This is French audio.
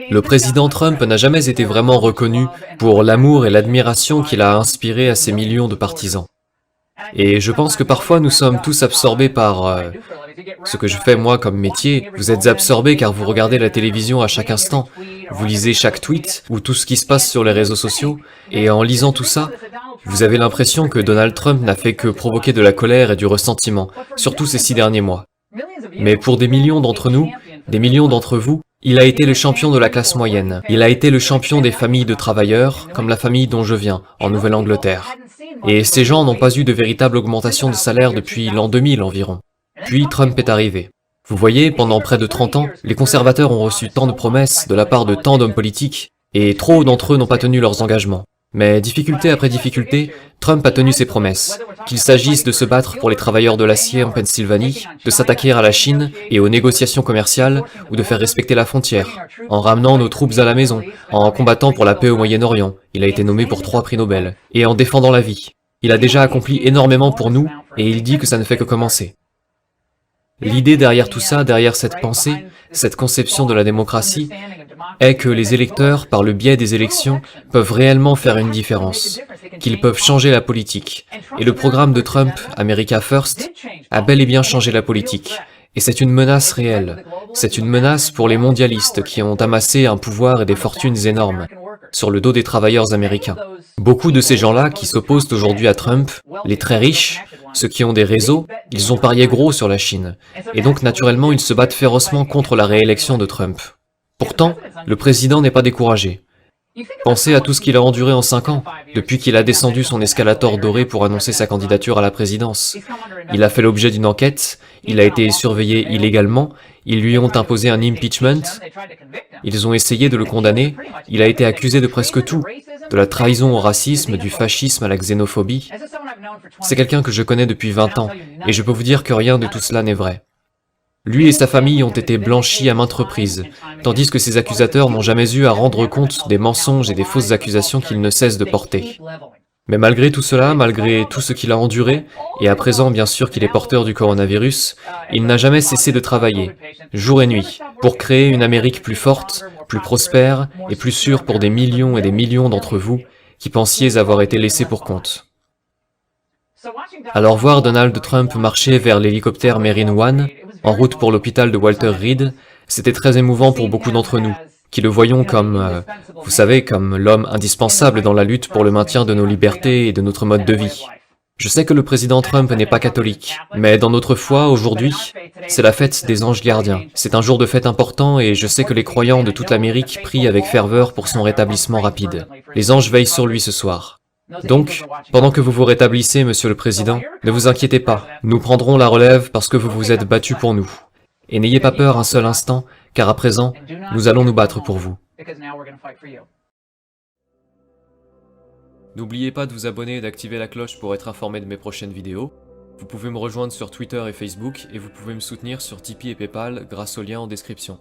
Le président Trump n'a jamais été vraiment reconnu pour l'amour et l'admiration qu'il a inspiré à ses millions de partisans. Et je pense que parfois nous sommes tous absorbés par ce que je fais moi comme métier. Vous êtes absorbés car vous regardez la télévision à chaque instant, vous lisez chaque tweet ou tout ce qui se passe sur les réseaux sociaux, et en lisant tout ça, vous avez l'impression que Donald Trump n'a fait que provoquer de la colère et du ressentiment, surtout ces 6 derniers mois. Mais pour des millions d'entre nous, des millions d'entre vous, il a été le champion de la classe moyenne. Il a été le champion des familles de travailleurs, comme la famille dont je viens, en Nouvelle-Angleterre. Et ces gens n'ont pas eu de véritable augmentation de salaire depuis l'an 2000 environ. Puis Trump est arrivé. Vous voyez, pendant près de 30 ans, les conservateurs ont reçu tant de promesses de la part de tant d'hommes politiques, et trop d'entre eux n'ont pas tenu leurs engagements. Mais difficulté après difficulté, Trump a tenu ses promesses. Qu'il s'agisse de se battre pour les travailleurs de l'acier en Pennsylvanie, de s'attaquer à la Chine et aux négociations commerciales, ou de faire respecter la frontière, en ramenant nos troupes à la maison, en combattant pour la paix au Moyen-Orient, il a été nommé pour 3 prix Nobel, et en défendant la vie. Il a déjà accompli énormément pour nous, et il dit que ça ne fait que commencer. L'idée derrière tout ça, derrière cette pensée, cette conception de la démocratie, est que les électeurs, par le biais des élections, peuvent réellement faire une différence, qu'ils peuvent changer la politique. Et le programme de Trump, America First, a bel et bien changé la politique. Et c'est une menace réelle. C'est une menace pour les mondialistes qui ont amassé un pouvoir et des fortunes énormes sur le dos des travailleurs américains. Beaucoup de ces gens-là qui s'opposent aujourd'hui à Trump, les très riches, ceux qui ont des réseaux, ils ont parié gros sur la Chine. Et donc naturellement, ils se battent férocement contre la réélection de Trump. Pourtant, le président n'est pas découragé. Pensez à tout ce qu'il a enduré en 5 ans, depuis qu'il a descendu son escalator doré pour annoncer sa candidature à la présidence. Il a fait l'objet d'une enquête, il a été surveillé illégalement, ils lui ont imposé un impeachment, ils ont essayé de le condamner, il a été accusé de presque tout, de la trahison au racisme, du fascisme à la xénophobie. C'est quelqu'un que je connais depuis 20 ans, et je peux vous dire que rien de tout cela n'est vrai. Lui et sa famille ont été blanchis à maintes reprises, tandis que ses accusateurs n'ont jamais eu à rendre compte des mensonges et des fausses accusations qu'ils ne cessent de porter. Mais malgré tout cela, malgré tout ce qu'il a enduré, et à présent bien sûr qu'il est porteur du coronavirus, il n'a jamais cessé de travailler, jour et nuit, pour créer une Amérique plus forte, plus prospère et plus sûre pour des millions et des millions d'entre vous qui pensiez avoir été laissés pour compte. Alors voir Donald Trump marcher vers l'hélicoptère Marine One, en route pour l'hôpital de Walter Reed, c'était très émouvant pour beaucoup d'entre nous, qui le voyons comme, vous savez, comme l'homme indispensable dans la lutte pour le maintien de nos libertés et de notre mode de vie. Je sais que le président Trump n'est pas catholique, mais dans notre foi, aujourd'hui, c'est la fête des anges gardiens. C'est un jour de fête important et je sais que les croyants de toute l'Amérique prient avec ferveur pour son rétablissement rapide. Les anges veillent sur lui ce soir. Donc, pendant que vous vous rétablissez, Monsieur le Président, ne vous inquiétez pas, nous prendrons la relève parce que vous vous êtes battu pour nous. Et n'ayez pas peur un seul instant, car à présent, nous allons nous battre pour vous. N'oubliez pas de vous abonner et d'activer la cloche pour être informé de mes prochaines vidéos. Vous pouvez me rejoindre sur Twitter et Facebook, et vous pouvez me soutenir sur Tipeee et Paypal grâce au lien en description.